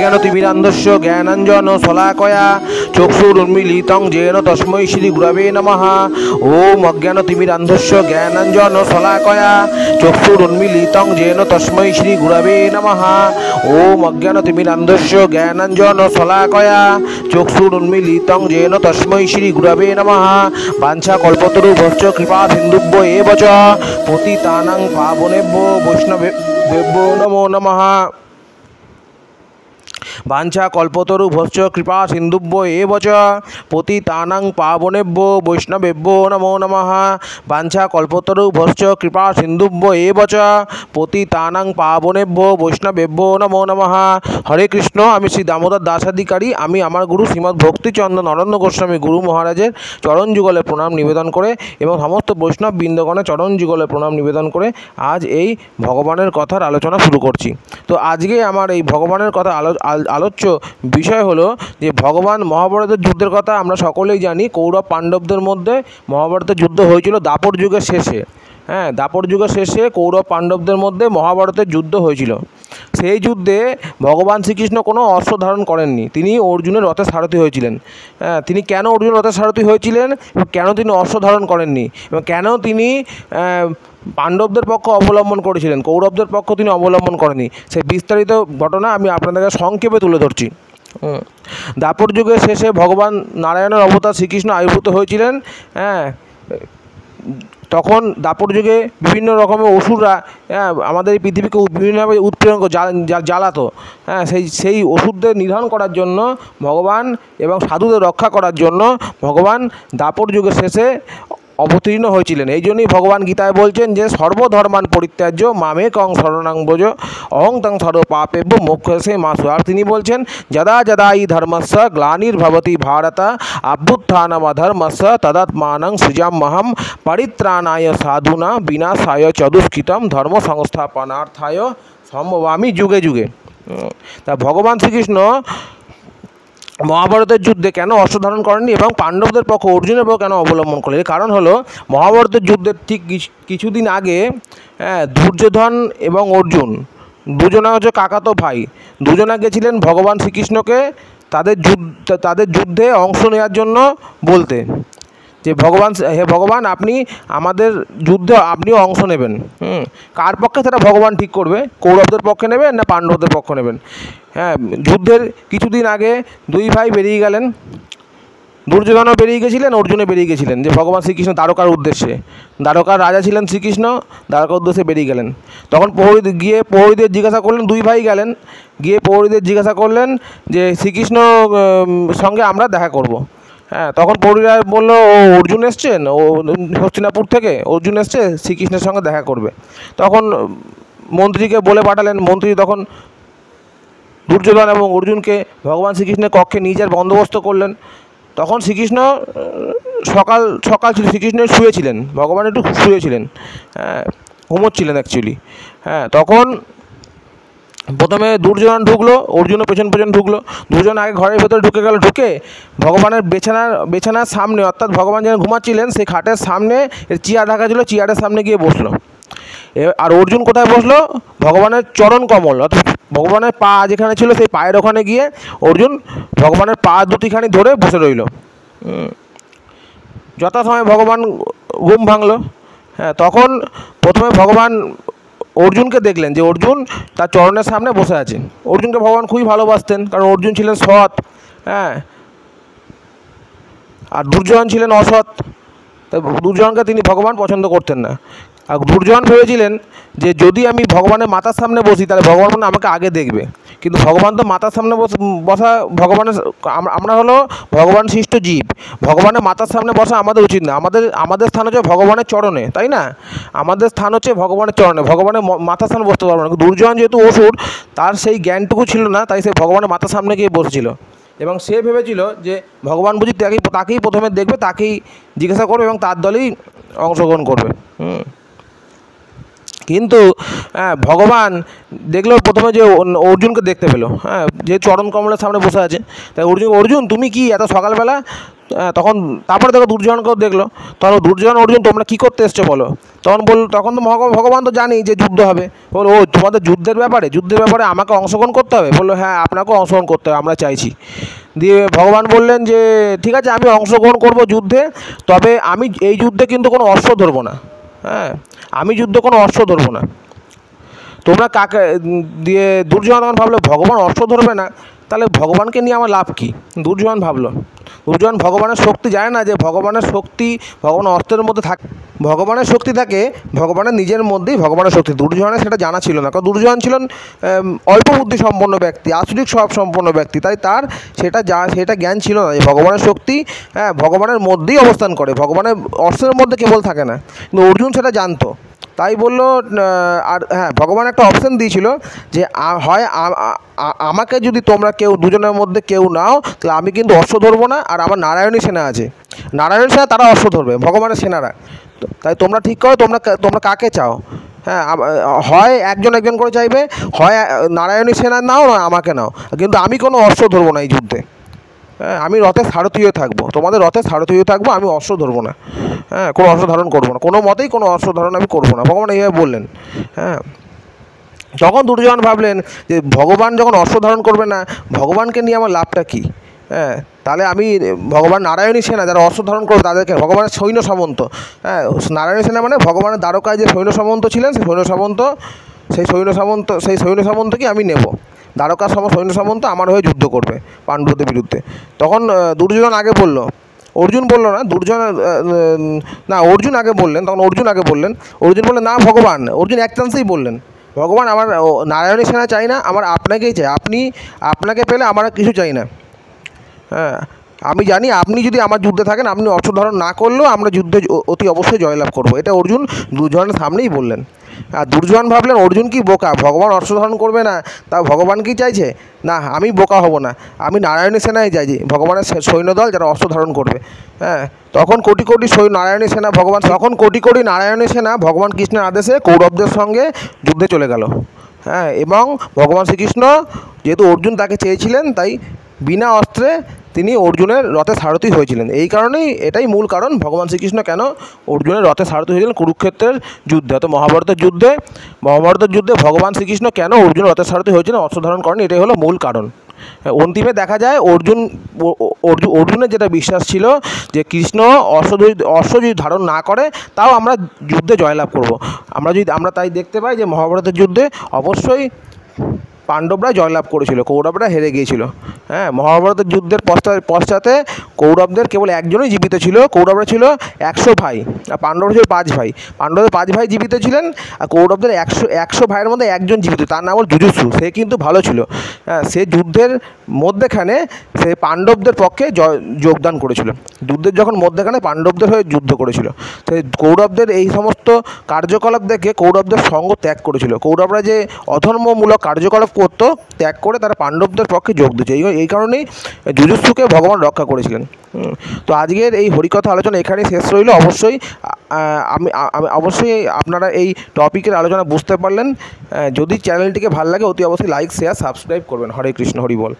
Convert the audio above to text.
অজ্ঞানতিমিরান্ধস্য জ্ঞানাঞ্জন শলাকয়া চক্ষুরুন্মীলিতং येन তস্मै শ্রী গুরবে নমঃ। ওম অজ্ঞানতিমিরান্ধস্য জ্ঞানাঞ্জন শলাকয়া চক্ষুরুন্মীলিতং येन তস্मै শ্রী গুরবে নমঃ। ওম অজ্ঞানতিমিরান্ধস্য জ্ঞানাঞ্জন শলাকয়া চক্ষুরুন্মীলিতং येन তস্मै শ্রী গুরবে নমঃ। বাঞ্ছাকল্পতরুভ্যশ্চ কৃপা সিন্ধুভ্য এব চ পতিতানাং পাবনেভ্যো বৈষ্ণবেভ্যো নমো নমঃ। বাঞ্ছাকল্পতরুভ্যশ্চ কৃপা সিন্ধুভ্য এব চ পতিতানাং পাবনেভ্যো বৈষ্ণবেভ্যো নমো নমঃ। বাঞ্ছাকল্পতরুভ্যশ্চ কৃপা সিন্ধুভ্য এব চ পতিতানাং পাবনেভ্যো বৈষ্ণবেভ্যো নমো নমঃ। হরে কৃষ্ণ। আমি শ্রী দামোদর দাসাধিকারী। আমি আমার গুরু শ্রীমদ্ ভক্তিচন্দ্র নরেন্দ্র গোস্বামী গুরু মহারাজের চরণ যুগলে প্রণাম নিবেদন করে এবং সমস্ত বৈষ্ণব বৃন্দগণের চরণ যুগলে প্রণাম নিবেদন করে আজ এই ভগবানের কথার আলোচনা শুরু করছি। তো আজকে আমার এই ভগবানের কথা আলোচ্য বিষয় হলো যে ভগবান মহাভারতের যুদ্ধের কথা আমরা সকলেই জানি। কৌরব পাণ্ডবদের মধ্যে মহাভারতের যুদ্ধ হয়েছিল দাপর যুগের শেষে। হ্যাঁ, দাপর যুগের শেষে কৌরব পাণ্ডবদের মধ্যে মহাভারতের যুদ্ধ হয়েছিল। সেই যুদ্ধে ভগবান শ্রীকৃষ্ণ কোনো অস্ত্র ধারণ করেননি। তিনি অর্জুনের রথের সারথি হয়েছিলেন। তিনি কেন অর্জুনের রথের সারথি হয়েছিলেন এবং কেন তিনি অস্ত্র ধারণ করেননি এবং কেন তিনি পাণ্ডবদের পক্ষ অবলম্বন করেছিলেন, কৌরবদের পক্ষ তিনি অবলম্বন করেননি, সেই বিস্তারিত ঘটনা আমি আপনাদেরকে সংক্ষেপে তুলে ধরছি। দাপর যুগের শেষে ভগবান নারায়ণের অবতার শ্রীকৃষ্ণ আবির্ভূত হয়েছিলেন। তখন দাপর যুগে বিভিন্ন রকমের অসুররা আমাদের এই পৃথিবীকে বিভিন্নভাবে উৎপীড়ন জ্বালাতো। সেই ওষুধদের নিধন করার জন্য ভগবান এবং সাধুদের রক্ষা করার জন্য ভগবান দাপর যুগের শেষে অবতীর্ণ হয়েছিলেন। এই জন্যই ভগবান গীতায় বলছেন যে সর্বধর্মান পরিত্যাজ্য মামেকং শরণং ব্রজ অহং তং সর্ব পাপেভ্য মোক্ষসে মাসু। আর তিনি বলছেন যদা যদা ই ধর্মস্য গ্লানির্ভবতি ভারত অভ্যুত্থানমধর্মস্য তদাত্মানং সৃজাম্যহম পরিত্রাণায় সাধুনা বিনাশায় চতুষ্কৃতম ধর্ম সংস্থাপনার্থায় সম্ভবামি যুগে যুগে। তা ভগবান শ্রীকৃষ্ণ মহাভারতের যুদ্ধে কেন অস্ত্র ধারণ করেননি এবং পাণ্ডবদের পক্ষ অর্জুনের পক্ষ কেন অবলম্বন করলেন? এর কারণ হলো মহাভারতের যুদ্ধের ঠিক কিছুদিন আগে দুর্যোধন এবং অর্জুন দুজনা হচ্ছে কাকাতো ভাই, দুজনা গেছিলেন ভগবান শ্রীকৃষ্ণকে তাদের যুদ্ধে অংশ নেওয়ার জন্য বলতে যে হে ভগবান, আপনি আমাদের যুদ্ধে আপনিও অংশ নেবেন। কার পক্ষে সেটা ভগবান ঠিক করবে, কৌরবদের পক্ষে নেবেন না পাণ্ডবদের পক্ষে নেবেন। যুদ্ধের কিছুদিন আগে দুই ভাই বেরিয়ে গেলেন, দুর্যোধনও বেরিয়ে গেছিলেন, অর্জুনও বেরিয়ে গেছিলেন যে ভগবান শ্রীকৃষ্ণ দ্বারকার উদ্দেশ্যে। দ্বারকার রাজা ছিলেন শ্রীকৃষ্ণ, দ্বারকার উদ্দেশ্যে বেরিয়ে গেলেন। তখন প্রহরীদের জিজ্ঞাসা করলেন, দুই ভাই গেলেন, গিয়ে প্রহরীদের জিজ্ঞাসা করলেন যে শ্রীকৃষ্ণ সঙ্গে আমরা দেখা করব। তখন প্রহরীরা বললো ও অর্জুন এসছেন, ও হস্তিনাপুর থেকে অর্জুন এসছে শ্রীকৃষ্ণের সঙ্গে দেখা করবে। তখন মন্ত্রীকে বলে পাঠালেন। মন্ত্রী তখন দুর্যোধন এবং অর্জুনকে ভগবান শ্রীকৃষ্ণের কক্ষে নিয়ে যাওয়ার বন্দোবস্ত করলেন। তখন শ্রীকৃষ্ণ সকাল ছিল, শ্রীকৃষ্ণ শুয়েছিলেন, ভগবান একটু শুয়েছিলেন, ঘুমোচ্ছিলেন অ্যাকচুয়ালি। তখন প্রথমে দুর্যোধন ঢুকলো, অর্জুনও পেছন ঢুকলো। দুজন আগে ঘরের ভেতরে ঢুকে ভগবানের বিছানার সামনে, অর্থাৎ ভগবান যেন ঘুমাচ্ছিলেন সেই খাটের সামনে চেয়ার রাখা ছিল, চেয়ারের সামনে গিয়ে বসলো। আর অর্জুন কোথায় বসলো? ভগবানের চরণ কমল, অর্থাৎ ভগবানের পা যেখানে ছিল সেই পায়ের ওখানে গিয়ে অর্জুন ভগবানের পা দুটিখানি ধরে বসে রইল। যথাসময়ে ভগবান ঘুম ভাঙলো। তখন প্রথমে ভগবান অর্জুনকে দেখলেন যে অর্জুন তার চরণের সামনে বসে আছেন। অর্জুনকে ভগবান খুবই ভালোবাসতেন, কারণ অর্জুন ছিলেন সৎ, আর দুর্যোধন ছিলেন অসৎ। তাই দুর্যোধনকে তিনি ভগবান পছন্দ করতেন না। আর দুর্যোধন ভেবেছিলেন যে যদি আমি ভগবানের মাথার সামনে বসি তাহলে ভগবান আমাকে আগে দেখবে, কিন্তু ভগবান তো মাথার সামনে বসা ভগবানের, আমরা হলো ভগবান সৃষ্ট জীব, ভগবানের মাথার সামনে বসা আমাদের উচিত না। আমাদের স্থান হচ্ছে ভগবানের চরণে, তাই না? আমাদের স্থান হচ্ছে ভগবানের চরণে, ভগবানের মাথার সামনে বসতে পারবো না। দুর্যোধন যেহেতু অসুর, তার সেই জ্ঞানটুকু ছিল না, তাই সে ভগবানের মাথার সামনে গিয়ে বসেছিল এবং সে ভেবেছিল যে ভগবান বুঝি তাকেই প্রথমে দেখবে, তাকেই জিজ্ঞাসা করবে এবং তার দলেই অংশগ্রহণ করবে। কিন্তু ভগবান দেখলো প্রথমে যে অর্জুনকে দেখতে পেলো, যে চরণ কমলের সামনে বসে আছে, তাই অর্জুন তুমি কি এত সকালবেলা, তখন তারপরে দেখো দুর্যোধনকেও দেখলো, তখন দুর্যোধন অর্জুন তোমরা কী করতে এসছো বলো। তখন তো ভগবান তো জানি যে যুদ্ধ হবে, বলো ও তোমাদের যুদ্ধের ব্যাপারে আমাকে অংশগ্রহণ করতে হবে, বললো হ্যাঁ আপনাকেও অংশগ্রহণ করতে হবে, আমরা চাইছি। দিয়ে ভগবান বললেন যে ঠিক আছে আমি অংশগ্রহণ করব যুদ্ধে, তবে আমি এই যুদ্ধে কিন্তু কোনো অস্ত্র ধরবো না, আমি যুদ্ধে কোনো অস্ত্র ধরবো না, তোমরা কাকে। দিয়ে দুর্যোধন ভাবলো ভগবান অস্ত্র ধরবে না, তাহলে ভগবানকে নিয়ে আমার লাভ কী। দুর্যোধন ভগবানের শক্তি জানে না যে ভগবানের শক্তি ভগবান অস্ত্রের মধ্যে থাকে, ভগবানের শক্তি থাকে ভগবানের নিজের মধ্যেই ভগবানের শক্তি। দুর্যোধনের সেটা জানা ছিল না, কারণ দুর্যোধন ছিলেন অল্প বুদ্ধি সম্পন্ন ব্যক্তি, আসরিক স্বভাব সম্পন্ন ব্যক্তি, তাই তার সেটা জ্ঞান ছিল না যে ভগবানের শক্তি ভগবানের মধ্যেই অবস্থান করে, ভগবানের অস্ত্রের মধ্যে কেবল থাকে না। কিন্তু অর্জুন সেটা জানতো, তাই বললো। আর হ্যাঁ, ভগবান একটা অপশান দিয়েছিল যে হয় আমাকে যদি তোমরা কেউ দুজনের মধ্যে কেউ নাও, তাহলে আমি কিন্তু অস্ত্র ধরবো না, আর আমার নারায়ণী সেনা আছে, নারায়ণী সেনা তারা অস্ত্র ধরবে, ভগবানের সেনারা। তাই তোমরা ঠিক করো তোমরা কাকে চাও। হয় একজন করে চাইবে, হয় নারায়ণী সেনা নাও, না আমাকে নাও, কিন্তু আমি কোনো অস্ত্র ধরবো না এই যুদ্ধে। আমি রথের সারথি হয়ে থাকবো, তোমাদের রথের সারথি হয়ে থাকবো, আমি অস্ত্র ধরবো না, কোনো অস্ত্র ধারণ করবো না, কোনো মতেই কোনো অস্ত্র ধারণ আমি করবো না, ভগবান এইভাবে বললেন। তখন দুর্যোধন ভাবলেন যে ভগবান যখন অস্ত্র ধারণ করবে না, ভগবানকে নিয়ে আমার লাভটা কী। তাহলে আমি ভগবান নারায়ণী সেনা যারা অস্ত্র ধারণ করবে তাদেরকে, ভগবানের সৈন্য সামন্ত, নারায়ণী সেনা মানে ভগবানের দ্বারকায় যে সৈন্য সামন্ত ছিলেন, সেই সৈন্য সামন্তকে আমি নেব, দ্বারকার সৈন্য সামন্ত আমার হয়ে যুদ্ধ করবে পাণ্ডবদের বিরুদ্ধে। তখন দুর্যোধন আগে বলল, অর্জুন বলল না, অর্জুন আগে বললেন, তখন অর্জুন বললেন না ভগবান, অর্জুন এক চান্সেই বললেন ভগবান আমার নারায়ণী সেনা চাই না, আমার আপনাকেই চাই, আপনাকে পেলে আমার কিছু চাই না। আমি জানি আপনি যদি আমার যুদ্ধে থাকেন, আপনি অস্ত্র ধারণ না করলেও আমরা যুদ্ধে অতি অবশ্যই জয়লাভ করবো, এটা অর্জুন দুর্যোধনের সামনেই বললেন। আর দুর্যোধন ভাবলেন অর্জুন কি বোকা, ভগবান অস্ত্র ধারণ করবে না, তা ভগবান কি চাইছে, না আমি বোকা হব না, আমি নারায়ণী সেনায় চাইছি, ভগবানের সৈন্যদল যারা অস্ত্র ধারণ করবে। তখন কোটি কোটি নারায়ণী সেনা ভগবান কৃষ্ণের আদেশে কৌরবদের সঙ্গে যুদ্ধে চলে গেল। এবং ভগবান শ্রীকৃষ্ণ যেহেতু অর্জুন তাকে চেয়েছিলেন, তাই বিনা অস্ত্রে তিনি অর্জুনের রথে সারথি হয়েছিলেন। এই কারণেই, এটাই মূল কারণ ভগবান শ্রীকৃষ্ণ কেন অর্জুনের রথে সারথি হয়েছিলেন কুরুক্ষেত্রের যুদ্ধে, অর্থাৎ মহাভারতের যুদ্ধে ভগবান শ্রীকৃষ্ণ কেন অর্জুনের রথের সারথি হয়েছিলেন, অস্ত্র ধারণ করেন, এটাই হলো মূল কারণ। অন্তিমে দেখা যায় অর্জুনের যেটা বিশ্বাস ছিল যে কৃষ্ণ অস্ত্র যদি ধারণ না করে তাও আমরা যুদ্ধে জয়লাভ করব। আমরা তাই দেখতে পাই যে মহাভারতের যুদ্ধে অবশ্যই পাণ্ডবরা জয়লাভ করেছিল, কৌরবরা হেরে গিয়েছিল। মহাভারতের যুদ্ধের পশ্চাতে কৌরবদের কেবল একজনই জীবিত ছিল, কৌরবরা ছিল 100 ভাই, আর পাণ্ডবরা ছিল 5 ভাই। পাণ্ডবদের 5 ভাই জীবিত ছিলেন, আর কৌরবদের 100 ভাইয়ের মধ্যে একজন জীবিত, তার নাম হল যুযুৎসু, সে কিন্তু ভালো ছিল। সে যুদ্ধের মধ্যেখানে সে পাণ্ডবদের পক্ষে যোগদান করেছিল, যুদ্ধের যখন মধ্যেখানে পাণ্ডবদের হয়ে যুদ্ধ করেছিল। সেই কৌরবদের এই সমস্ত কার্যকলাপ দেখে কৌরবদের সঙ্গ ত্যাগ করেছিল, কৌরবরা যে অধর্মমূলক কার্যকলাপ করতো ত্যাগ করে তারা পাণ্ডবদের পক্ষে যোগ দিয়েছে, এই কারণেই যুযুৎসুকে ভগবান রক্ষা করেছিলেন। তো আজকের এই হরিকথা আলোচনা এখানেই শেষ রইল। অবশ্যই আপনারা এই টপিকের আলোচনা বুঝতে পারলেন। যদি চ্যানেলটিকে ভালো লাগে অতি অবশ্যই লাইক, শেয়ার, সাবস্ক্রাইব করবেন। হরে কৃষ্ণ, হরি বল।